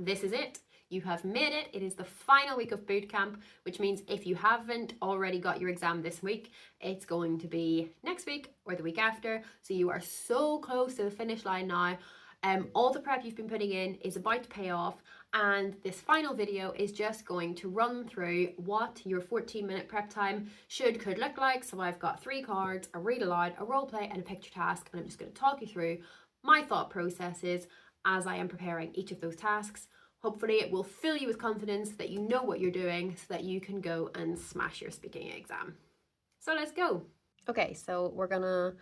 this is it. You have made it. It is the final week of bootcamp, which means if you haven't already got your exam this week, it's going to be next week or the week after. So you are so close to the finish line now. All the prep you've been putting in is about to pay off, and this final video is just going to run through what your 14-minute prep time could look like. So I've got 3 cards, a read aloud, a role play, and a picture task, and I'm just going to talk you through my thought processes as I am preparing each of those tasks. Hopefully it will fill you with confidence that you know what you're doing so that you can go and smash your speaking exam. So let's go. Okay, so we're gonna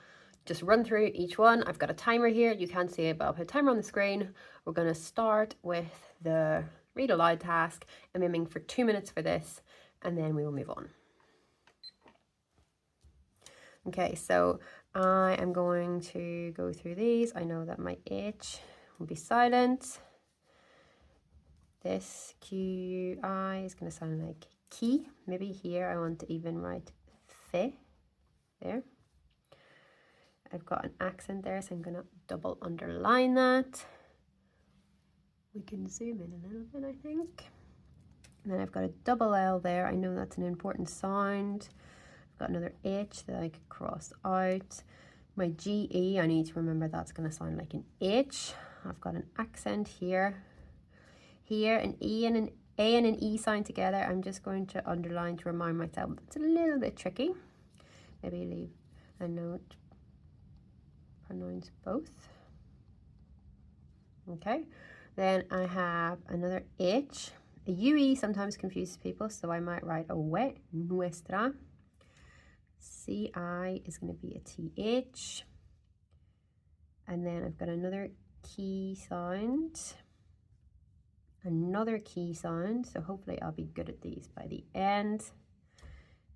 just run through each one. I've got a timer here. You can't see it, but I'll put a timer on the screen. We're gonna start with the read aloud task. I'm aiming for 2 minutes for this, and then we will move on. Okay, so I am going to go through these. I know that my H will be silent. This QI is going to sound like key. Maybe here I want to even write the there. I've got an accent there, so I'm going to double underline that. We can zoom in a little bit, I think. And then I've got a double L there. I know that's an important sound. I've got another H that I could cross out. My GE, I need to remember that's going to sound like an H. I've got an accent here. Here, an E and an A and an E sign together. I'm just going to underline to remind myself it's a little bit tricky. Maybe leave a note, pronounce both. Okay, then I have another H. A UE sometimes confuses people, so I might write away, nuestra. CI is going to be a TH. And then I've got another key sound. Another key sound, so hopefully I'll be good at these by the end.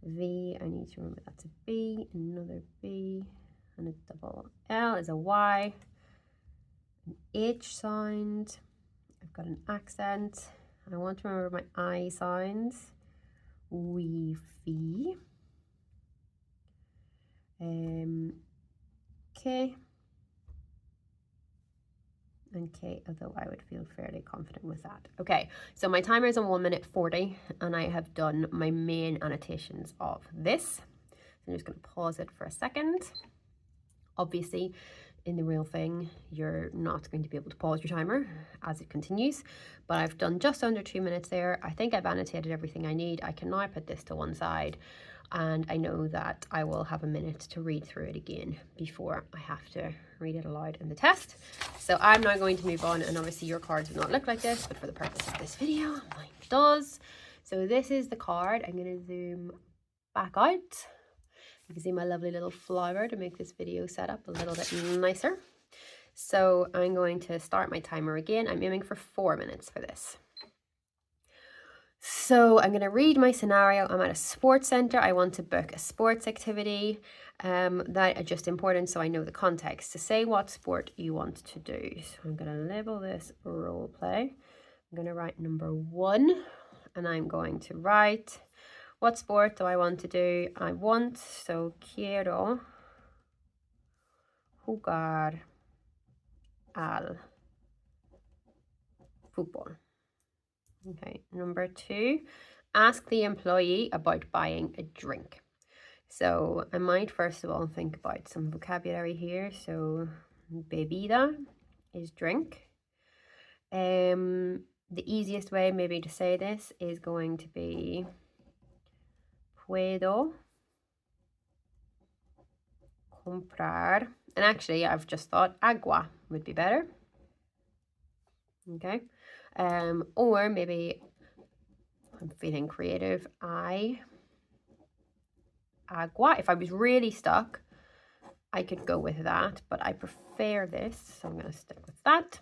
V, I need to remember that's a B, another B, and a double L is a Y. An H sound, I've got an accent. I want to remember my I sounds. We, V. K. And K, although I would feel fairly confident with that. Okay, so my timer is on 1:40, and I have done my main annotations of this. So I'm just going to pause it for a second. Obviously, in the real thing, you're not going to be able to pause your timer as it continues, but I've done just under 2 minutes there. I think I've annotated everything I need. I can now put this to one side, and I know that I will have a minute to read through it again before I have to read it aloud in the test. So I'm now going to move on, and obviously your cards will not look like this, but for the purpose of this video, mine does. So this is the card. I'm going to zoom back out. You can see my lovely little flower to make this video set up a little bit nicer. So I'm going to start my timer again. I'm aiming for 4 minutes for this. So I'm going to read my scenario. I'm at a sports center. I want to book a sports activity that are just important so I know the context to say what sport you want to do. So I'm going to label this role play. I'm going to write number 1, and I'm going to write what sport do I want to do. I want, so quiero jugar al fútbol. Okay, number 2, ask the employee about buying a drink. So I might first of all think about some vocabulary here. So bebida is drink. The easiest way maybe to say this is going to be puedo comprar. And actually I've just thought agua would be better. Okay. Or maybe I'm feeling creative. Agua. If I was really stuck, I could go with that, but I prefer this, so I'm going to stick with that.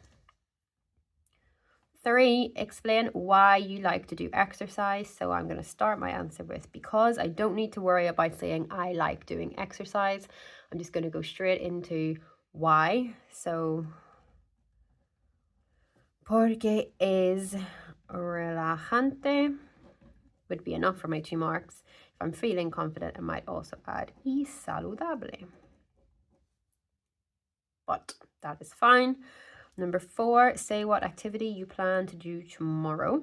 3, explain why you like to do exercise. So I'm going to start my answer with because. I don't need to worry about saying I like doing exercise. I'm just going to go straight into why. So porque es relajante would be enough for my 2 marks. If I'm feeling confident, I might also add y saludable. But that is fine. Number 4, say what activity you plan to do tomorrow.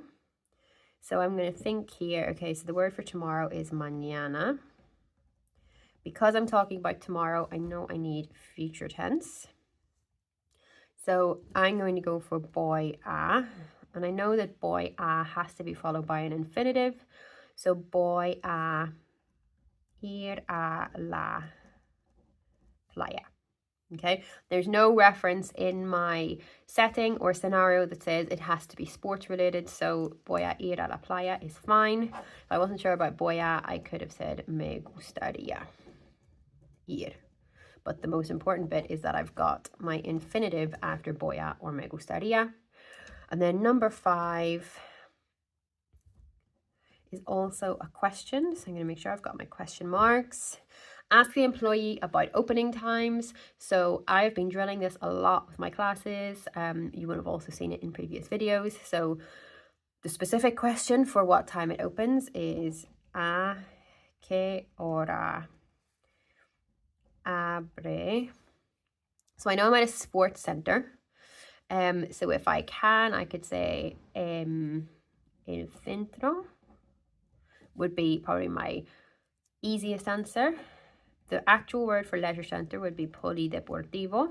So I'm going to think here, okay, so the word for tomorrow is mañana. Because I'm talking about tomorrow, I know I need future tense. So I'm going to go for voy a, and I know that voy a has to be followed by an infinitive. So voy a ir a la playa. Okay, there's no reference in my setting or scenario that says it has to be sports related, so voy a ir a la playa is fine. If I wasn't sure about voy a, I could have said me gustaría ir. But the most important bit is that I've got my infinitive after voy a or me gustaría. And then number 5 is also a question. So I'm going to make sure I've got my question marks. Ask the employee about opening times. So I've been drilling this a lot with my classes. You would have also seen it in previous videos. So the specific question for what time it opens is a qué hora abre. So I know I'm at a sports center. So if I can, I could say el centro would be probably my easiest answer. The actual word for leisure center would be polideportivo.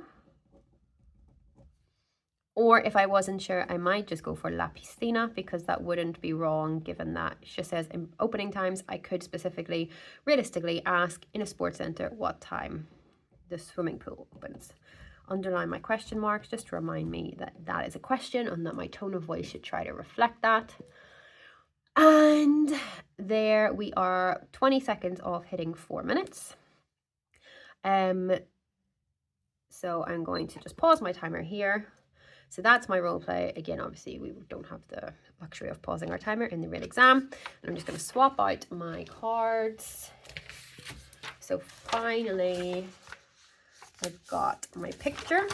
Or if I wasn't sure, I might just go for la piscina, because that wouldn't be wrong given that it just says in opening times. I could specifically, realistically ask in a sports center what time the swimming pool opens. Underline my question marks just to remind me that that is a question and that my tone of voice should try to reflect that. And there we are, 20 seconds off hitting 4 minutes. So I'm going to just pause my timer here. So that's my role play. Again, obviously we don't have the luxury of pausing our timer in the real exam. And I'm just going to swap out my cards. So finally, I've got my picture.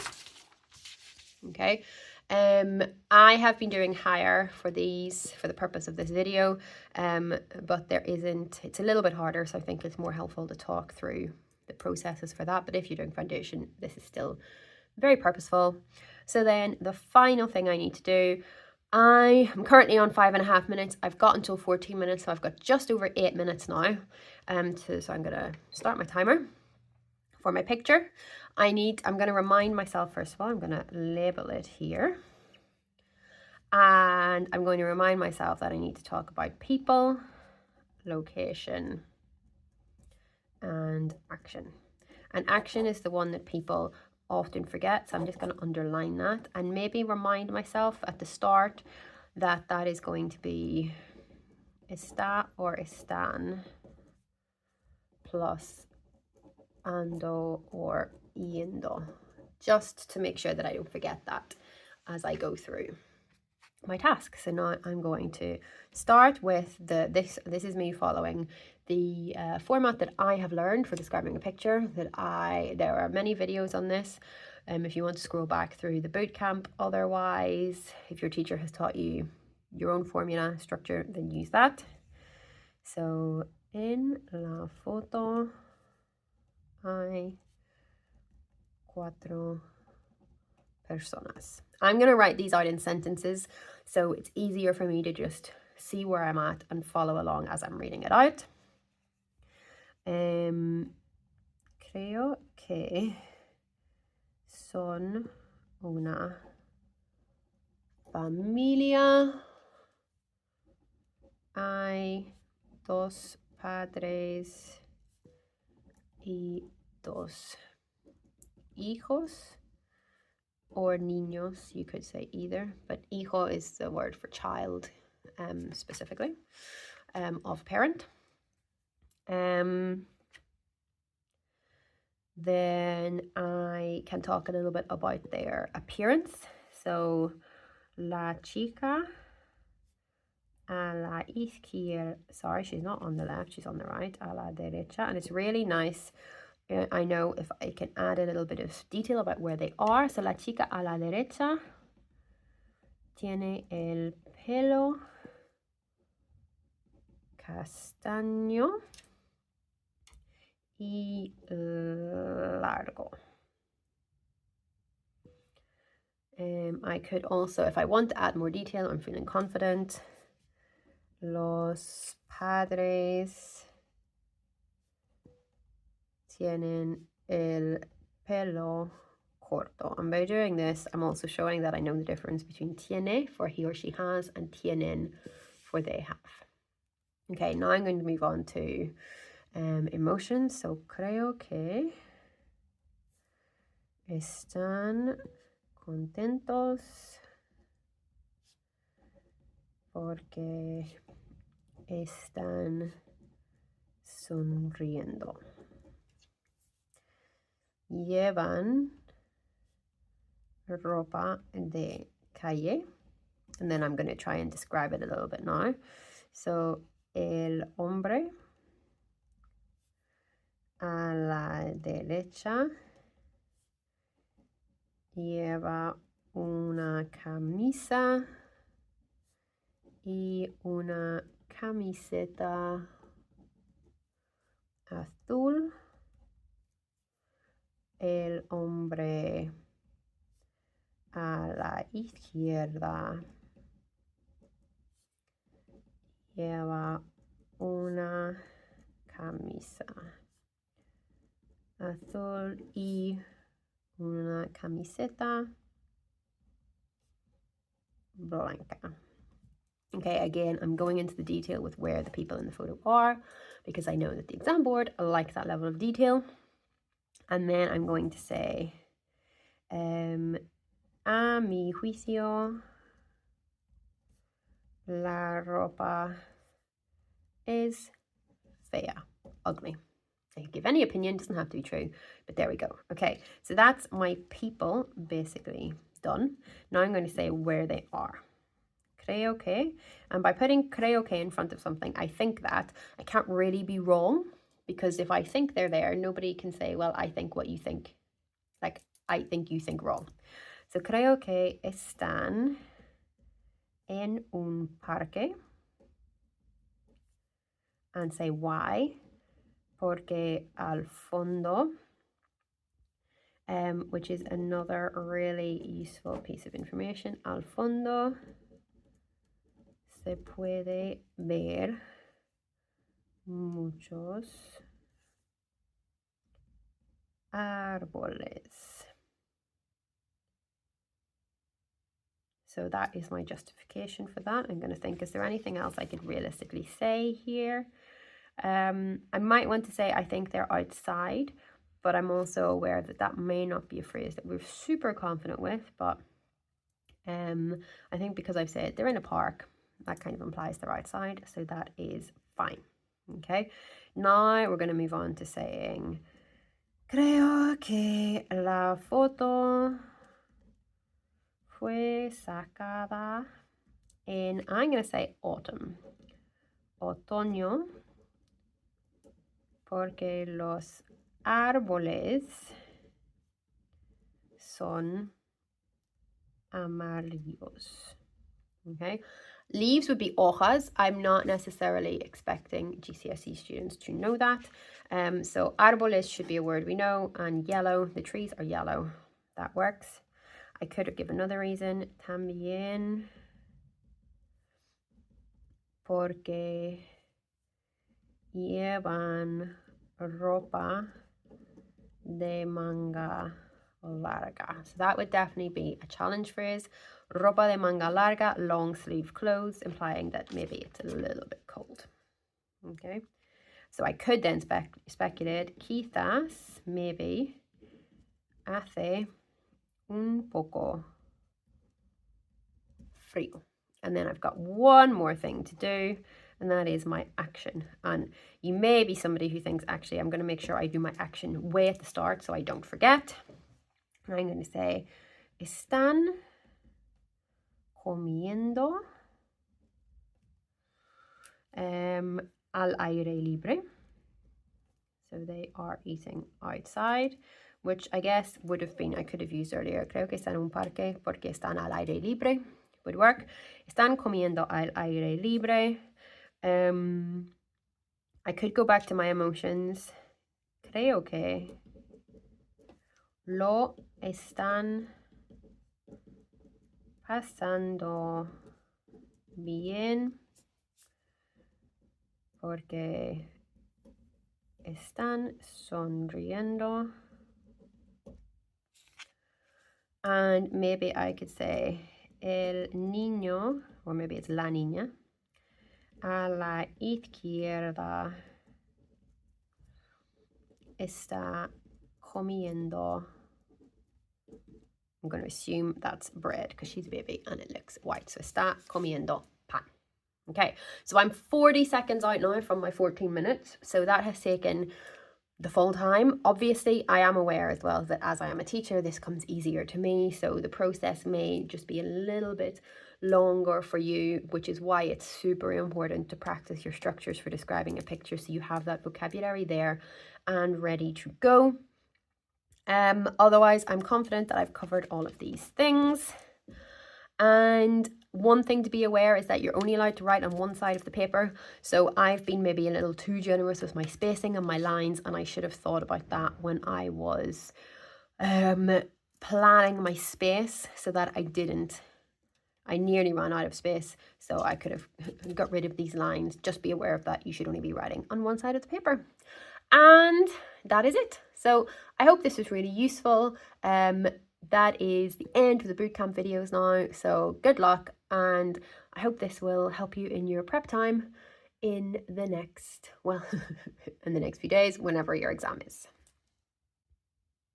Okay. I have been doing higher for these for the purpose of this video, but it's a little bit harder, so I think it's more helpful to talk through the processes for that. But if you're doing foundation, this is still very purposeful. So then the final thing I need to do, I am currently on 5.5 minutes. I've got until 14 minutes, so I've got just over 8 minutes now. So I'm gonna start my timer for my picture. I'm going to remind myself, first of all, I'm going to label it here. And I'm going to remind myself that I need to talk about people, location, and action. And action is the one that people often forget. So I'm just going to underline that and maybe remind myself at the start that that is going to be está or están plus ando or yendo, just to make sure that I don't forget that as I go through my task. So now I'm going to start with this is me following the format that I have learned for describing a picture. There are many videos on this if you want to scroll back through the bootcamp. Otherwise, if your teacher has taught you your own formula structure, then use that. So en la foto hay 4 personas. I'm going to write these out in sentences, so it's easier for me to just see where I'm at and follow along as I'm reading it out. Creo que son una familia. Hay 2 padres y 2 hijos, or niños, you could say either, but hijo is the word for child, specifically, of parent. Then I can talk a little bit about their appearance. So la chica a la izquierda, sorry, she's not on the left, she's on the right, a la derecha, and it's really nice. I know if I can add a little bit of detail about where they are. So la chica a la derecha tiene el pelo castaño y largo. I could also, if I want to add more detail, I'm feeling confident. Los padres tienen el pelo corto. And by doing this, I'm also showing that I know the difference between tiene for he or she has and tienen for they have. Okay, now I'm going to move on to emotions. So creo que están contentos porque están sonriendo. Llevan ropa de calle. And then I'm going to try and describe it a little bit now. So, el hombre a la derecha lleva una camisa y una camiseta azul. El hombre a la izquierda lleva una camisa azul y una camiseta blanca. Okay, again, I'm going into the detail with where the people in the photo are because I know that the exam board like that level of detail. And then I'm going to say, a mi juicio, la ropa es fea, ugly. I could give any opinion, doesn't have to be true, but there we go. Okay, so that's my people basically done. Now I'm going to say where they are. Creo que, and by putting creo que in front of something, I think that I can't really be wrong, because if I think they're there, nobody can say, well, I think what you think. Like, I think you think wrong. So creo que están en un parque. And say why. Porque al fondo, which is another really useful piece of information. Al fondo se puede ver muchos árboles. So that is my justification for that. I'm going to think, is there anything else I could realistically say here? I might want to say I think they're outside, but I'm also aware that that may not be a phrase that we're super confident with, but I think because I've said they're in a park, that kind of implies they're outside, so that is fine. Okay, now we're going to move on to saying creo que la foto fue sacada in, I'm going to say autumn, otoño, porque los árboles son amarillos. Okay, leaves would be hojas. I'm not necessarily expecting GCSE students to know that. So árboles should be a word we know, and yellow, the trees are yellow. That works. I could give another reason. También porque llevan ropa de manga larga. So that would definitely be a challenge phrase. Ropa de manga larga, long sleeve clothes, implying that maybe it's a little bit cold. Okay, so I could then speculate, quizás, maybe, hace un poco frío. And then I've got one more thing to do, and that is my action. And you may be somebody who thinks, actually, I'm going to make sure I do my action way at the start so I don't forget. And I'm going to say, están comiendo al aire libre. So they are eating outside, which I guess would have been, I could have used earlier. Creo que están en un parque porque están al aire libre. Would work. Están comiendo al aire libre. I could go back to my emotions. Creo que lo están pasando bien porque están sonriendo. And maybe I could say el niño, or maybe it's la niña, a la izquierda está comiendo. I'm going to assume that's bread because she's a baby and it looks white. So está comiendo pan. Okay, so I'm 40 seconds out now from my 14 minutes. So that has taken the full time. Obviously, I am aware as well that as I am a teacher, this comes easier to me. So the process may just be a little bit longer for you, which is why it's super important to practice your structures for describing a picture so you have that vocabulary there and ready to go. Otherwise, I'm confident that I've covered all of these things. And one thing to be aware is that you're only allowed to write on one side of the paper. So I've been maybe a little too generous with my spacing and my lines, and I should have thought about that when I was planning my space so that I nearly ran out of space. So I could have got rid of these lines. Just be aware of that. You should only be writing on one side of the paper. And that is it. So I hope this was really useful. That is the end of the bootcamp videos now. So good luck, and I hope this will help you in your prep time in the next, in the next few days, whenever your exam is.